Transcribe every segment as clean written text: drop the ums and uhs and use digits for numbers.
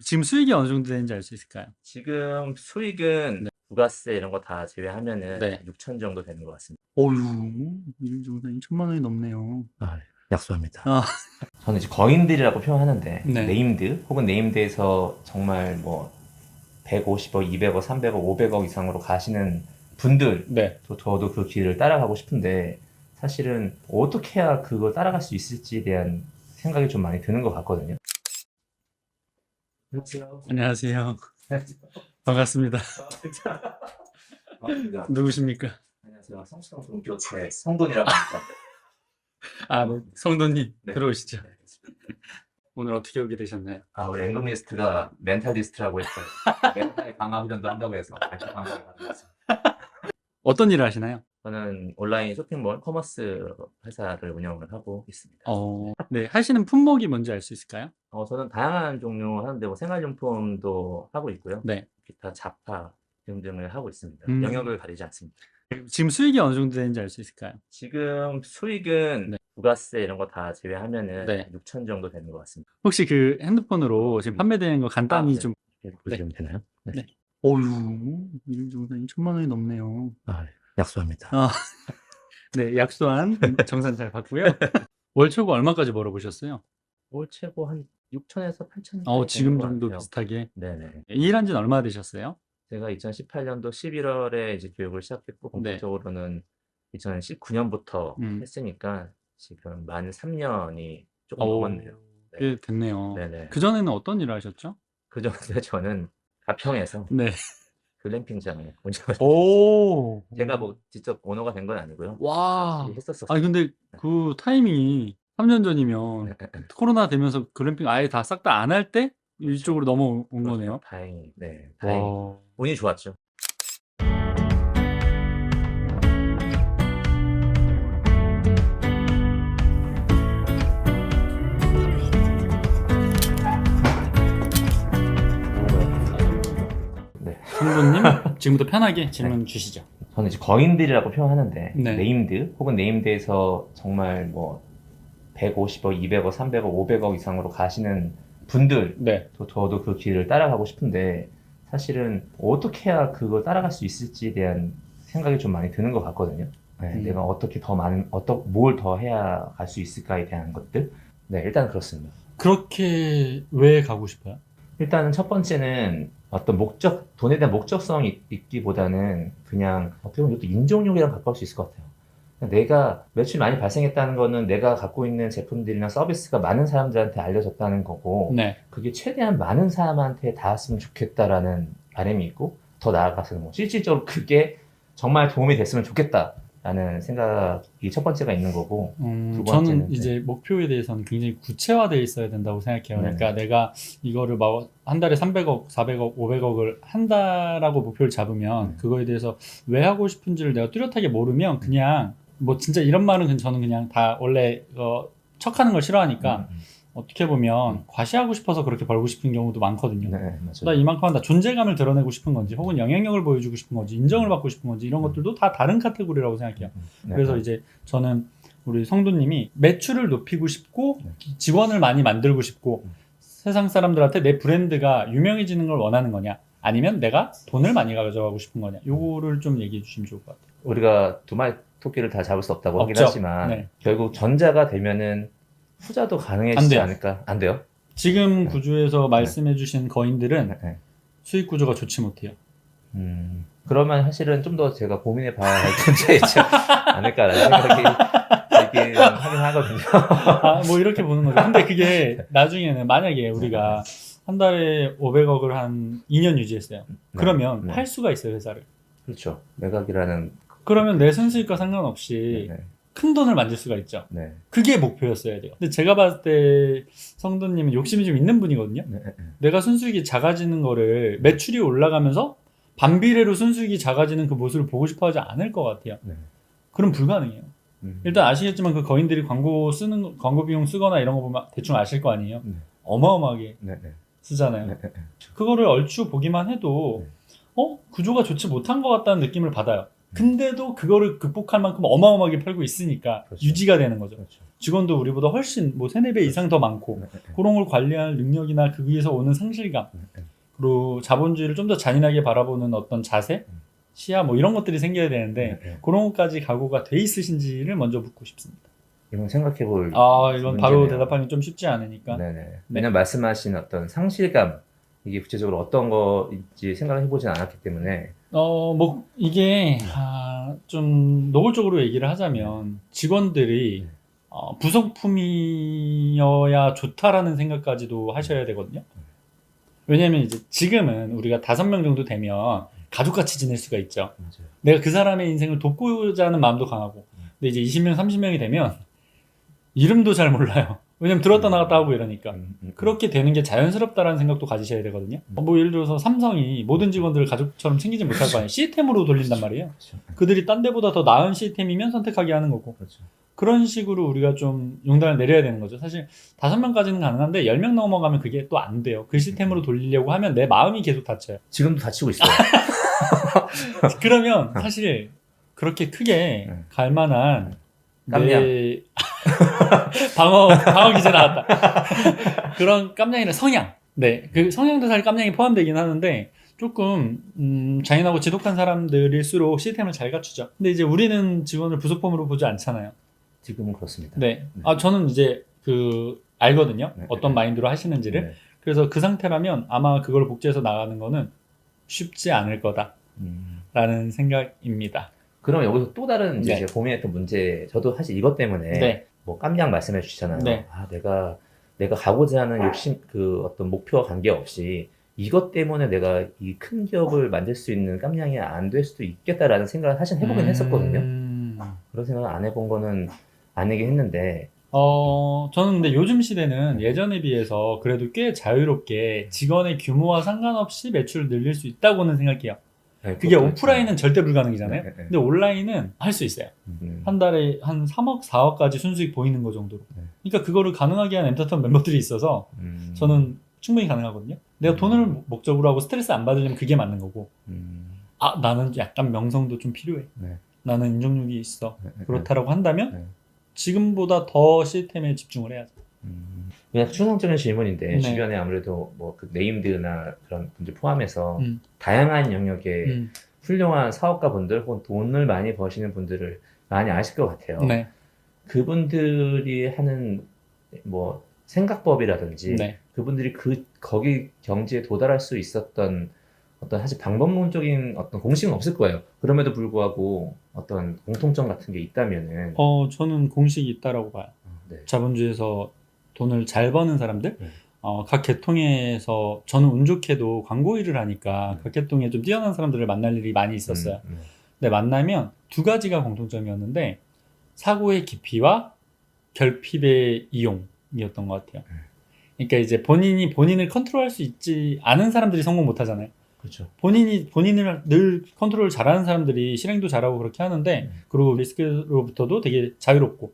지금 수익이 어느 정도 되는지 알 수 있을까요? 지금 수익은 네. 부가세 이런 거 다 제외하면은 네. 6천 정도 되는 것 같습니다. 어휴, 일종사님 1,000만 원이 넘네요. 약속합니다. 아, 저는 이제 거인들이라고 표현하는데 네. 네임드 혹은 네임드에서 정말 뭐 150억, 200억, 300억, 500억 이상으로 가시는 분들, 네. 저도 그 길을 따라가고 싶은데 사실은 어떻게 해야 그걸 따라갈 수 있을지에 대한 생각이 좀 많이 드는 것 같거든요. 안녕하세요. 안녕하세요. 반갑습니다. 반갑습니다. 누구십니까? 안녕하세요. 성수동 동교체 성돈이라고 합니다. 아, 네. 성도님, 네. 들어오시죠. 오늘 어떻게 오게 되셨나요? 우리 앵글리스트가 멘탈리스트라고 해서 멘탈 강화 훈련도 한다고 해서 같이 강화를 받은 습니다. 어떤 일을 하시나요? 저는 온라인 쇼핑몰 커머스 회사를 운영을 하고 있습니다. 네. 하시는 품목이 뭔지 알 수 있을까요? 저는 다양한 종류 하는데 뭐 생활용품도 하고 있고요. 네. 기타 잡화 등등을 하고 있습니다. 음. 영역을 가리지 않습니다. 지금 수익이 어느 정도 되는지 알 수 있을까요? 지금 수익은 네. 부가세 이런 거 다 제외하면은 네. 6천 정도 되는 것 같습니다. 혹시 그 핸드폰으로 지금 판매되는 거 간단히 네. 좀. 이렇게 보시면 되나요? 네. 어휴, 일종사님 1,000만 원이 넘네요. 약속합니다. 네, 약소한 정산 잘 받고요. 월 초고 얼마까지 벌어보셨어요? 올 최고 한 6천에서 8천 지금 정도 비슷하게. 네네. 일한 지는 얼마나 되셨어요? 제가 2018년도 11월에 이제 교육을 시작했고 네. 본격적으로는 2019년부터 음. 했으니까 지금 만 3년이 조금 오, 넘었네요. 네. 꽤 됐네요. 네네. 그전에는 어떤 일을 하셨죠? 그전에 저는 가평에서 네. 글램핑장에 운영을 오. 제가 뭐 직접 오너가 된 건 아니고요. 와. 같이 했었어요. 아니, 근데 그 타이밍이 3년 전이면 코로나 되면서 글램핑 아예 다 싹 다 안 할 때 이쪽으로 넘어온 그렇죠. 거네요. 다행히 네, 와. 다행히 운이 좋았죠. 네. 성도님, 지금부터 편하게 질문 주시죠. 저는 이제 거인들이라고 표현하는데 네. 네임드 혹은 네임드에서 정말 뭐 150억, 200억, 300억, 500억 이상으로 가시는 분들, 네. 저도 그 길을 따라가고 싶은데 사실은 어떻게 해야 그걸 따라갈 수 있을지에 대한 생각이 좀 많이 드는 것 같거든요. 네, 내가 어떻게 더 많은 뭘 더 해야 갈 수 있을까에 대한 것들. 네, 일단 그렇습니다. 그렇게 왜 가고 싶어요? 일단은 첫 번째는 어떤 돈에 대한 목적성이 있기보다는 그냥 어떻게 보면 이것도 인정욕이랑 가까울 수 있을 것 같아요. 내가 매출이 많이 발생했다는 거는 내가 갖고 있는 제품들이나 서비스가 많은 사람들한테 알려졌다는 거고, 네. 그게 최대한 많은 사람한테 닿았으면 좋겠다라는 바람이 있고, 더 나아가서는 뭐 실질적으로 그게 정말 도움이 됐으면 좋겠다라는 생각이 첫 번째가 있는 거고, 두 번째는 저는 이제 목표에 대해서는 굉장히 구체화되어 있어야 된다고 생각해요. 그러니까 내가 이거를 막 한 달에 300억, 400억, 500억을 한다라고 목표를 잡으면 그거에 대해서 왜 하고 싶은지를 내가 뚜렷하게 모르면 그냥 뭐 진짜 이런 말은 저는 그냥 다 원래 척하는 걸 싫어하니까 어떻게 보면 과시하고 싶어서 그렇게 벌고 싶은 경우도 많거든요. 네, 맞아요. 나 이만큼 한다. 존재감을 드러내고 싶은 건지 혹은 영향력을 보여주고 싶은 건지 인정을 받고 싶은 건지 이런 것들도 다 다른 카테고리라고 생각해요. 그래서 이제 저는 우리 성도님이 매출을 높이고 싶고 직원을 많이 만들고 싶고 세상 사람들한테 내 브랜드가 유명해지는 걸 원하는 거냐 아니면 내가 돈을 많이 가져가고 싶은 거냐 요거를 좀 얘기해 주시면 좋을 것 같아요. 우리가 두 마리 토끼를 다 잡을 수 없다고 하긴 없죠. 하지만 네. 결국 전자가 되면은 후자도 안 가능해지지 돼요. 않을까? 안 돼요? 지금 구조에서 말씀해 주신 거인들은 네. 수익 구조가 좋지 못해요. 그러면 사실은 좀 더 제가 고민해 봐야 할 문제이지 않을까라는 생각이 들긴 하긴 하거든요. 뭐 이렇게 보는 거죠. 근데 그게 나중에는 만약에 우리가 한 달에 500억을 한 2년 유지했어요. 그러면 팔 수가 있어요, 회사를. 그렇죠. 매각이라는. 그러면 내 순수익과 상관없이 큰 돈을 만들 수가 있죠. 네. 그게 목표였어야 돼요. 근데 제가 봤을 때 성도님은 욕심이 좀 있는 분이거든요. 내가 순수익이 작아지는 거를 매출이 올라가면서 반비례로 순수익이 작아지는 그 모습을 보고 싶어 하지 않을 것 같아요. 그럼 불가능해요. 일단 아시겠지만 그 거인들이 광고 비용 쓰거나 이런 거 보면 대충 아실 거 아니에요. 어마어마하게 쓰잖아요. 그거를 얼추 보기만 해도 구조가 좋지 못한 것 같다는 느낌을 받아요. 근데도 그거를 극복할 만큼 어마어마하게 팔고 있으니까 그렇죠. 유지가 되는 거죠. 그렇죠. 직원도 우리보다 훨씬 뭐 3-4배 이상 더 많고 그런 걸 관리할 능력이나 그 위에서 오는 상실감 그리고 자본주의를 좀 더 잔인하게 바라보는 어떤 자세, 시야 뭐 이런 것들이 생겨야 되는데 그런 것까지 각오가 돼 있으신지를 먼저 묻고 싶습니다. 이건 생각해볼 이건 바로 문제네요. 대답하기 좀 쉽지 않으니까. 네네. 왜냐면 말씀하신 어떤 상실감 이게 구체적으로 어떤 거인지 생각을 해보진 않았기 때문에 뭐 이게 좀 노골적으로 얘기를 하자면 직원들이 부속품이어야 좋다라는 생각까지도 하셔야 되거든요. 왜냐면 이제 지금은 우리가 5명 정도 되면 가족같이 지낼 수가 있죠. 맞아요. 내가 그 사람의 인생을 돕고자 하는 마음도 강하고. 근데 이제 20명, 30명이 되면 이름도 잘 몰라요. 왜냐면 들었다 나갔다 하고 이러니까. 그렇게 되는 게 자연스럽다라는 생각도 가지셔야 되거든요. 뭐 예를 들어서 삼성이 모든 직원들을 가족처럼 챙기지 못할 거 아니에요. 시스템으로 돌린단 말이에요. 그렇죠. 그들이 딴 데보다 더 나은 시스템이면 선택하게 하는 거고. 그렇죠. 그런 식으로 우리가 좀 용단을 내려야 되는 거죠. 사실 5명까지는 가능한데 10명 넘어가면 그게 또 안 돼요. 그 시스템으로 돌리려고 하면 내 마음이 계속 다쳐요. 지금도 다치고 있어요. 그러면 사실 그렇게 크게 갈 만한 깜냥. 방어 기제 나왔다. 그런 깜냥이나 성향. 네, 그 성향도 사실 깜냥이 포함되긴 하는데 조금 잔인하고 지독한 사람들일수록 시스템을 잘 갖추죠. 근데 이제 우리는 직원을 부속품으로 보지 않잖아요. 지금은 그렇습니다. 네. 저는 이제 알거든요. 네. 어떤 마인드로 하시는지를. 네. 그래서 그 상태라면 아마 그걸 복제해서 나가는 거는 쉽지 않을 거다라는 생각입니다. 그럼 여기서 또 다른 이제 네. 제가 고민했던 문제, 저도 사실 이것 때문에 네. 뭐 깜냥 말씀해 주시잖아요. 네. 내가 가고자 하는 욕심, 어떤 목표와 관계없이 이것 때문에 내가 이 큰 기업을 만들 수 있는 깜냥이 안 될 수도 있겠다라는 생각을 사실 해보긴 했었거든요. 그런 생각을 안 해본 거는 아니긴 했는데, 저는 근데 요즘 시대는 예전에 비해서 그래도 꽤 자유롭게 직원의 규모와 상관없이 매출을 늘릴 수 있다고는 생각해요. 네, 그게 그것도 오프라인은 절대 불가능이잖아요. 네, 네. 근데 온라인은 할 수 있어요. 한 달에 한 3억, 4억까지 순수익 보이는 거 정도로. 네. 그러니까 그거를 가능하게 한 엔터테인 멤버들이 있어서 저는 충분히 가능하거든요. 내가 돈을 목적으로 하고 스트레스 안 받으려면 그게 맞는 거고. 나는 약간 명성도 좀 필요해. 네. 나는 인정력이 있어. 네, 네, 그렇다라고 한다면 네. 지금보다 더 시스템에 집중을 해야죠. 그냥 추상적인 질문인데 네. 주변에 아무래도 뭐 그 네임드나 그런 분들 포함해서 음. 다양한 영역의 음. 훌륭한 사업가 분들 혹은 돈을 많이 버시는 분들을 많이 아실 것 같아요. 네. 그분들이 하는 뭐 생각법이라든지 네. 그분들이 거기 경지에 도달할 수 있었던 어떤 사실 방법론적인 어떤 공식은 없을 거예요. 그럼에도 불구하고 어떤 공통점 같은 게 있다면은 저는 공식이 있다라고 봐요. 네. 자본주의에서 돈을 잘 버는 사람들, 네. 각 계통에서 저는 운 좋게도 광고 일을 하니까 각 계통에 좀 뛰어난 사람들을 만날 일이 많이 있었어요. 근데 만나면 두 가지가 공통점이었는데 사고의 깊이와 결핍의 이용이었던 것 같아요. 그러니까 이제 본인이 본인을 컨트롤할 수 있지 않은 사람들이 성공 못 하잖아요. 그렇죠. 본인을 늘 컨트롤 잘하는 사람들이 실행도 잘하고 그렇게 하는데 그리고 리스크로부터도 되게 자유롭고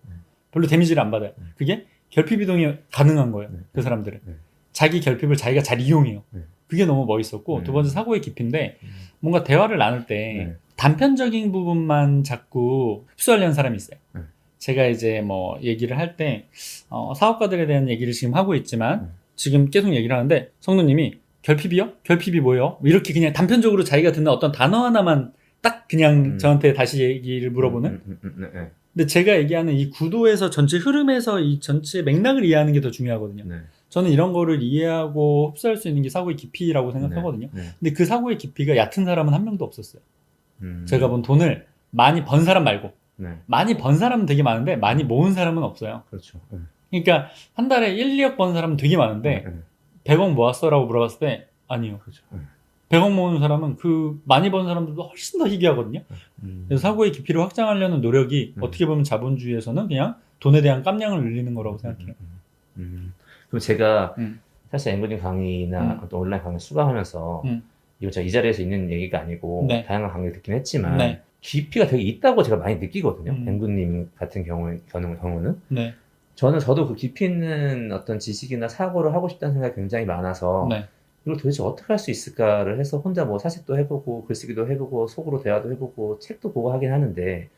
별로 데미지를 안 받아요. 그게 결핍 이동이 가능한 거예요. 그 사람들은. 자기 결핍을 자기가 잘 이용해요. 그게 너무 멋있었고 두 번째 사고의 깊이인데 뭔가 대화를 나눌 때 단편적인 부분만 자꾸 흡수하려는 사람이 있어요. 제가 이제 뭐 얘기를 할 때 사업가들에 대한 얘기를 지금 하고 있지만 지금 계속 얘기를 하는데 성도님이 결핍이요? 결핍이 뭐예요? 이렇게 그냥 단편적으로 자기가 듣는 어떤 단어 하나만 딱 그냥 저한테 다시 얘기를 물어보는 근데 제가 얘기하는 이 구도에서 전체 흐름에서 이 전체 맥락을 이해하는 게 더 중요하거든요. 저는 이런 거를 이해하고 흡수할 수 있는 게 사고의 깊이라고 생각하거든요. 근데 그 사고의 깊이가 얕은 사람은 한 명도 없었어요. 제가 본 돈을 많이 번 사람 말고 많이 번 사람은 되게 많은데 많이 모은 사람은 없어요. 그렇죠. 그러니까 한 달에 1, 2억 번 사람은 되게 많은데 100억 모았어? 라고 물어봤을 때 아니요. 그렇죠. 100억 모으는 사람은 그 많이 번 사람들도 훨씬 더 희귀하거든요. 그래서 사고의 깊이를 확장하려는 노력이 어떻게 보면 자본주의에서는 그냥 돈에 대한 깜냥을 늘리는 거라고 생각해요. 그럼 제가 사실 앵글링 강의나 어떤 온라인 강의 수강하면서 이거 제가 이 자리에서 있는 얘기가 아니고 네. 다양한 강의를 듣긴 했지만 네. 깊이가 되게 있다고 제가 많이 느끼거든요. 음. 앵글님 같은 경우는 네. 저도 그 깊이 있는 어떤 지식이나 사고를 하고 싶다는 생각이 굉장히 많아서 네. 이걸 도대체 어떻게 할 수 있을까를 해서 혼자 뭐 사색도 해보고 글쓰기도 해보고 속으로 대화도 해보고 책도 보고 하긴 하는데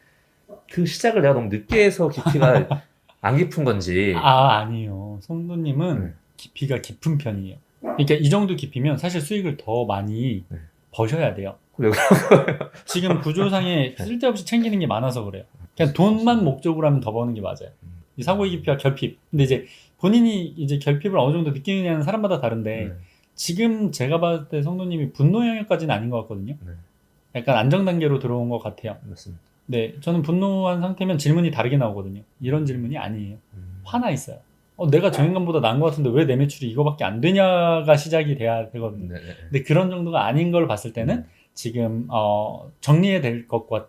그 시작을 내가 너무 늦게 해서 깊이가 안 깊은 건지. 아니에요. 성도님은 네. 깊이가 깊은 편이에요. 그러니까 이 정도 깊이면 사실 수익을 더 많이 네. 버셔야 돼요. 왜 지금 구조상에 쓸데없이 챙기는 게 많아서 그래요. 그냥 돈만 목적으로 하면 더 버는 게 맞아요. 이 사고의 깊이와 결핍. 근데 이제 본인이 이제 결핍을 어느 정도 느끼느냐는 사람마다 다른데 지금 제가 봤을 때 성도님이 분노 영역까지는 아닌 것 같거든요. 네. 약간 안정 단계로 들어온 것 같아요. 맞습니다. 네, 저는 분노한 상태면 질문이 다르게 나오거든요. 이런 질문이 아니에요. 화나 있어요. 내가 저 인간보다 나은 것 같은데 왜 내 매출이 이거밖에 안 되냐가 시작이 돼야 되거든요. 네. 근데 그런 정도가 아닌 걸 봤을 때는 지금 정리해야 될 것과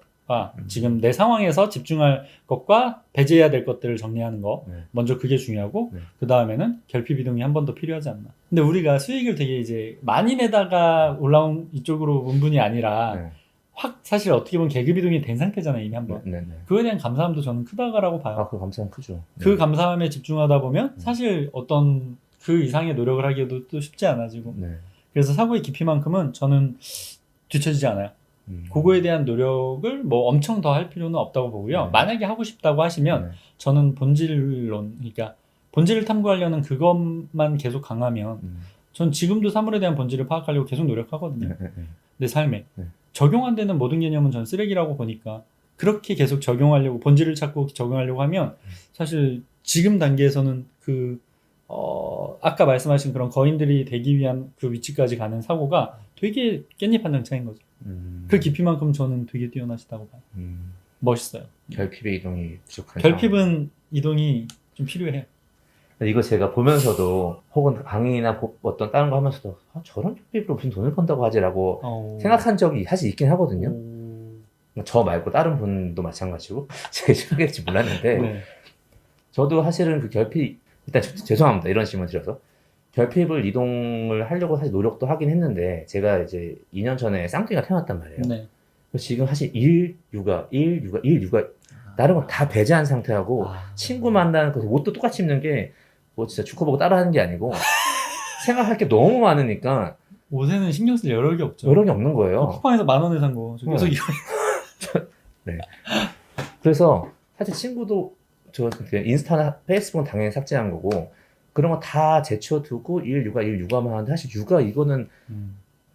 지금 내 상황에서 집중할 것과 배제해야 될 것들을 정리하는 거 네. 먼저 그게 중요하고 네. 그 다음에는 결핍 이동이 한 번 더 필요하지 않나. 근데 우리가 수익을 되게 이제 많이 내다가 올라온 이쪽으로 온 분이 아니라 네. 확 사실 어떻게 보면 계급 이동이 된 상태잖아요 이미 한번. 네. 그거에 대한 감사함도 저는 크다라고 봐요. 그 감사함 크죠. 그 감사함에 집중하다 보면 사실 어떤 그 이상의 노력을 하기도 또 쉽지 않아지고. 네. 그래서 사고의 깊이만큼은 저는 뒤처지지 않아요. 그거에 대한 노력을 뭐 엄청 더 할 필요는 없다고 보고요. 네. 만약에 하고 싶다고 하시면 저는 본질론, 그러니까 본질을 탐구하려는 그것만 계속 강하면 전 지금도 사물에 대한 본질을 파악하려고 계속 노력하거든요. 내 삶에. 적용 안 되는 모든 개념은 전 쓰레기라고 보니까 그렇게 계속 적용하려고 본질을 찾고 적용하려고 하면 사실 지금 단계에서는 아까 말씀하신 그런 거인들이 되기 위한 그 위치까지 가는 사고가 되게 깻잎 한 장 차이인 거죠. 그 깊이만큼 저는 되게 뛰어나시다고 봐요. 멋있어요. 결핍의 이동이 부족한. 결핍은 이동이 좀 필요해요. 이거 제가 보면서도 혹은 강의나 어떤 다른 거 하면서도 저런 결핍으로 무슨 돈을 번다고 하지라고 생각한 적이 사실 있긴 하거든요. 저 말고 다른 분도 마찬가지고 제가 생각할지 몰랐는데 네. 저도 사실은 그 결핍 일단 죄송합니다 이런 질문 드려서 결핍을 이동을 하려고 사실 노력도 하긴 했는데 제가 이제 2년 전에 쌍둥이가 태어났단 말이에요. 네. 그래서 지금 사실 일 육아 다른 건 다 배제한 상태하고 친구 만나는 그 옷도 똑같이 입는 게 뭐 진짜 주커 보고 따라하는 게 아니고 생각할 게 너무 많으니까 옷에는 신경 쓸 여력이 없죠. 여력이 없는 거예요. 쿠팡에서 10,000원에 산 거. 저 계속 네. 그래서 사실 친구도 저 인스타나 페이스북은 당연히 삭제한 거고 그런 거 다 제쳐두고 일 육아만 하는데 사실 육아 이거는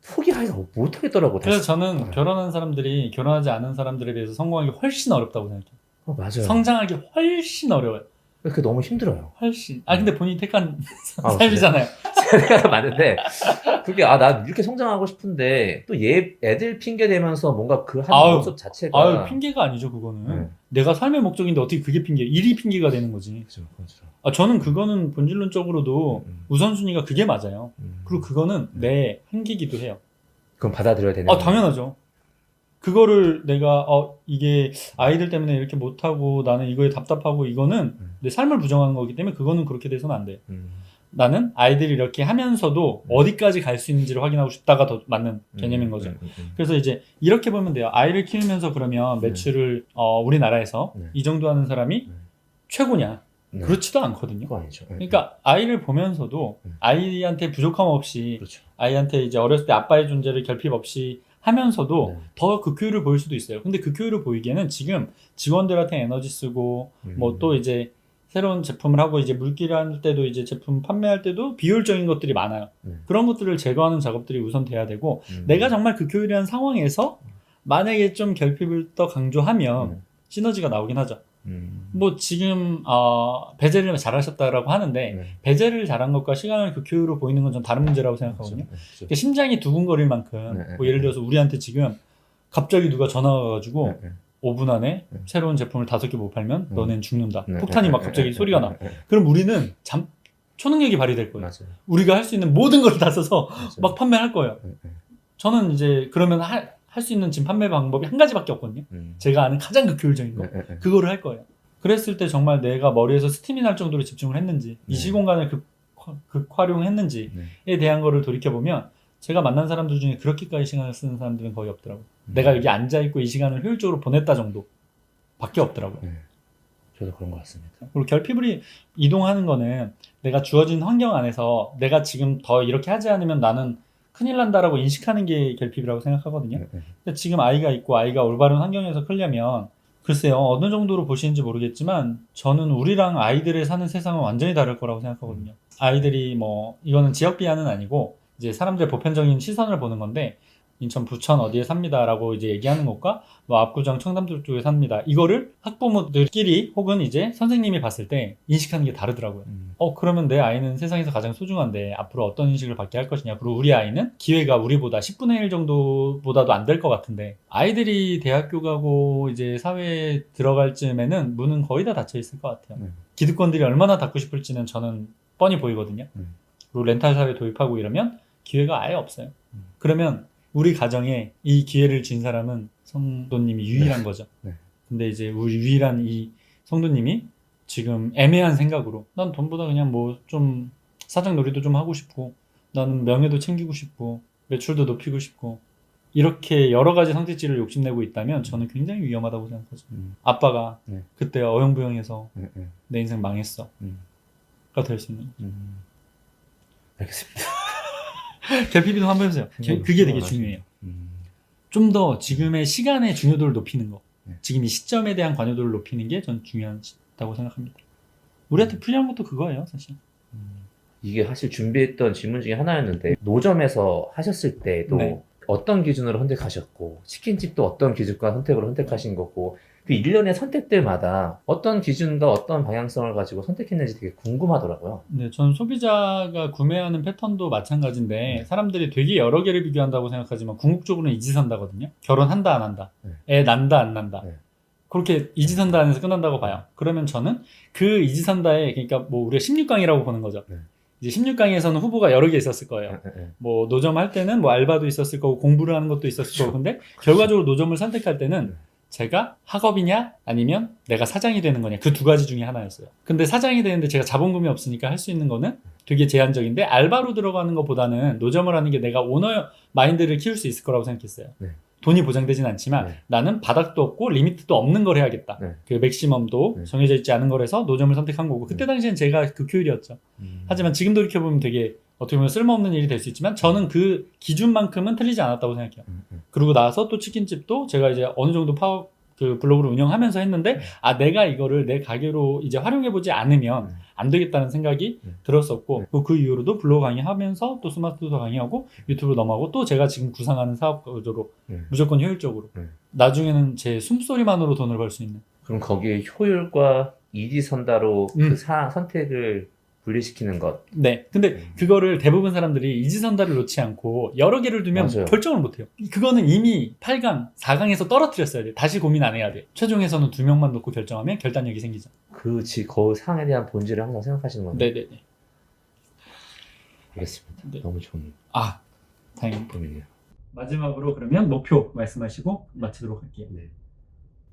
포기하기가 못하겠더라고. 그래서 저는 결혼한 사람들이 결혼하지 않은 사람들에 비해서 성공하기 훨씬 어렵다고 생각해요. 맞아요. 성장하기 훨씬 어려워요. 그게 너무 힘들어요. 훨씬. 근데 본인이 택한 아, 삶이잖아요. 생각이 많은데 그게 나 이렇게 성장하고 싶은데 또 애들 핑계 대면서 뭔가 그 하는 모습 자체가 핑계가 아니죠 그거는. 내가 삶의 목적인데 어떻게 그게 핑계? 일이 핑계가 되는 거지. 그렇죠. 저는 그거는 본질론적으로도 우선순위가 그게 맞아요. 그리고 그거는 내 한계기도 해요. 그럼 받아들여야 되는 당연하죠. 그거를 내가 이게 아이들 때문에 이렇게 못하고 나는 이거에 답답하고 이거는 내 삶을 부정하는 거기 때문에 그거는 그렇게 돼서는 안 돼. 나는 아이들이 이렇게 하면서도 어디까지 갈 수 있는지를 확인하고 싶다가 더 맞는 개념인 거죠. 그래서 이제 이렇게 보면 돼요. 아이를 키우면서 그러면 매출을 우리나라에서 이 정도 하는 사람이 최고냐? 그렇지도 않거든요. 그거 아니죠. 그러니까 아이를 보면서도 아이한테 부족함 없이 그렇죠. 아이한테 이제 어렸을 때 아빠의 존재를 결핍 없이 하면서도 더 그 효율을 보일 수도 있어요. 근데 그 효율을 보이기에는 지금 직원들한테 에너지 쓰고 뭐 또 이제 새로운 제품을 하고 이제 물기를 할 때도 이제 제품 판매할 때도 비효율적인 것들이 많아요. 그런 것들을 제거하는 작업들이 우선 돼야 되고 내가 정말 그 효율이한 상황에서 만약에 좀 결핍을 더 강조하면 시너지가 나오긴 하죠. 뭐 지금 배제를 잘하셨다라고 하는데 배제를 잘한 것과 시간을 그 효율로 보이는 건 전 다른 문제라고 생각하거든요. 그러니까 심장이 두근거릴 만큼 뭐 예를 들어서 우리한테 지금 갑자기 누가 전화가 와가지고 5분 안에 새로운 제품을 5개 못 팔면 너넨 죽는다. 폭탄이 막 갑자기 소리가 나. 그럼 우리는 초능력이 발휘될 거예요. 맞아요. 우리가 할 수 있는 모든 걸 다 써서 맞아요. 막 판매할 거예요. 저는 이제 그러면 할 수 있는 지금 판매 방법이 한 가지밖에 없거든요. 제가 아는 가장 극효율적인 거. 그거를 할 거예요. 그랬을 때 정말 내가 머리에서 스팀이 날 정도로 집중을 했는지 이 시공간을 극활용했는지에 대한 거를 돌이켜보면 제가 만난 사람들 중에 그렇게까지 시간을 쓰는 사람들은 거의 없더라고요. 내가 여기 앉아있고 이 시간을 효율적으로 보냈다 정도 밖에 없더라고요. 저도 그런 것 같습니다. 그리고 결핍을 이동하는 거는 내가 주어진 환경 안에서 내가 지금 더 이렇게 하지 않으면 나는 큰일 난다라고 인식하는 게 결핍이라고 생각하거든요. 근데 지금 아이가 있고 아이가 올바른 환경에서 크려면 글쎄요, 어느 정도로 보시는지 모르겠지만 저는 우리랑 아이들의 사는 세상은 완전히 다를 거라고 생각하거든요. 아이들이 뭐 이거는 지역 비하는 아니고 이제 사람들의 보편적인 시선을 보는 건데, 인천 부천 어디에 삽니다라고 이제 얘기하는 것과 뭐 압구정 청담동 쪽에 삽니다, 이거를 학부모들끼리 혹은 이제 선생님이 봤을 때 인식하는 게 다르더라고요. 그러면 내 아이는 세상에서 가장 소중한데 앞으로 어떤 인식을 받게 할 것이냐, 그리고 우리 아이는 기회가 우리보다 10분의 1 정도보다도 안 될 것 같은데, 아이들이 대학교 가고 이제 사회에 들어갈 쯤에는 문은 거의 다 닫혀 있을 것 같아요. 기득권들이 얼마나 닫고 싶을지는 저는 뻔히 보이거든요. 그리고 렌탈 사회 도입하고 이러면 기회가 아예 없어요. 그러면 우리 가정에 이 기회를 준 사람은 성도님이 유일한 거죠. 근데 이제 우리 유일한 이 성도님이 지금 애매한 생각으로, 난 돈보다 그냥 뭐 좀 사장 놀이도 좀 하고 싶고, 나는 명예도 챙기고 싶고, 매출도 높이고 싶고, 이렇게 여러 가지 선택지를 욕심내고 있다면 저는 굉장히 위험하다고 생각하죠. 아빠가 그때 어영부영해서 내 인생 망했어 가 될 수 있는. 알겠습니다. 대피비도 한번 해보세요. 그게 되게 중요해요. 좀 더 지금의 시간의 중요도를 높이는 거, 지금 이 시점에 대한 관여도를 높이는 게 전 중요하다고 생각합니다. 우리한테 필요한 것도 그거예요, 사실. 이게 사실 준비했던 질문 중에 하나였는데, 노점에서 하셨을 때도 네. 어떤 기준으로 선택하셨고, 치킨집도 어떤 기준과 선택으로 선택하신 거고, 그 일련의 선택들마다 어떤 기준과 어떤 방향성을 가지고 선택했는지 되게 궁금하더라고요. 네, 전 소비자가 구매하는 패턴도 마찬가지인데, 사람들이 되게 여러 개를 비교한다고 생각하지만 궁극적으로는 이지선다거든요. 결혼한다 안 한다, 애 난다 안 난다, 그렇게 이지선다 안에서 끝난다고 봐요. 그러면 저는 그 이지선다에, 그러니까 뭐 우리가 16강이라고 보는 거죠. 이제 16강에서는 후보가 여러 개 있었을 거예요. 뭐 노점 할 때는 뭐 알바도 있었을 거고 공부를 하는 것도 있었을 거고, 근데 결과적으로 노점을 선택할 때는 제가 학업이냐 아니면 내가 사장이 되는 거냐, 그 두 가지 중에 하나였어요. 근데 사장이 되는데 제가 자본금이 없으니까 할 수 있는 거는 되게 제한적인데, 알바로 들어가는 것보다는 노점을 하는 게 내가 오너 마인드를 키울 수 있을 거라고 생각했어요. 돈이 보장되진 않지만 나는 바닥도 없고 리미트도 없는 걸 해야겠다. 그 맥시멈도 정해져 있지 않은 거라서 노점을 선택한 거고, 그때 당시엔 제가 극효율이었죠. 하지만 지금 돌이켜보면 되게 어떻게 보면 쓸모없는 일이 될 수 있지만 저는 그 기준만큼은 틀리지 않았다고 생각해요. 그러고 나서 또 치킨집도 제가 이제 어느 정도 그 블로그를 운영하면서 했는데, 내가 이거를 내 가게로 이제 활용해보지 않으면 안 되겠다는 생각이 들었었고, 그 이후로도 블로그 강의하면서 또 스마트도 강의하고 유튜브 넘어가고, 또 제가 지금 구상하는 사업 구조로 무조건 효율적으로, 나중에는 제 숨소리만으로 돈을 벌 수 있는. 그럼 거기에 효율과 이지선다로 그 선택을 분리시키는 것. 네. 근데 그거를 대부분 사람들이 이지선다를 놓지 않고 여러 개를 두면 맞아요. 결정을 못 해요. 그거는 이미 8강, 4강에서 떨어뜨렸어야 돼. 다시 고민 안 해야 돼. 최종에서는 2명만 놓고 결정하면 결단력이 생기죠. 그 상에 대한 본질을 항상 생각하시는 건데. 네네네. 알겠습니다. 네. 너무 좋은 다행입니다. 고민이에요. 마지막으로 그러면 목표 말씀하시고 마치도록 할게요. 네.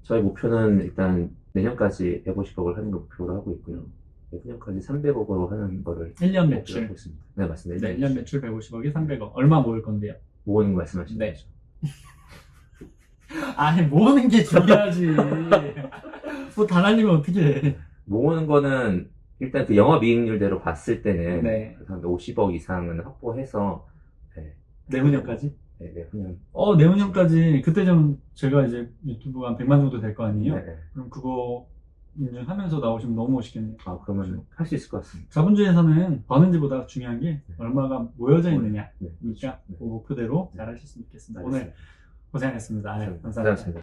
저희 목표는 일단 내년까지 150억을 하는 걸 목표로 하고 있고요. 내년까지 300억으로 하는 거를 1년 목표로 매출. 하고 있습니다. 네, 맞습니다. 네, 1년 매출 150억에 300억. 얼마 모을 건데요? 모으는 거 말씀하시는 네. 거죠. 아니, 모으는 게 중요하지. 뭐 다 날리면 어떻게 해. 모으는 거는 일단 그 영업이익률대로 봤을 때는 네. 한 50억 이상은 확보해서 내후년까지? 네, 내후년. 내후년까지. 그때 좀 제가 이제 유튜브 한 100만 정도 될 거 아니에요? 네. 그럼 그거 인증하면서 나오시면 너무 멋있겠네요. 그러면 할 수 있을 것 같습니다. 자본주의에서는 버는지보다 중요한 게 얼마가 모여져 있느냐. 네. 그러니까 그 목표대로 잘 하셨으면 좋겠습니다. 오늘 고생하셨습니다. 감사합니다. 고생하셨습니다.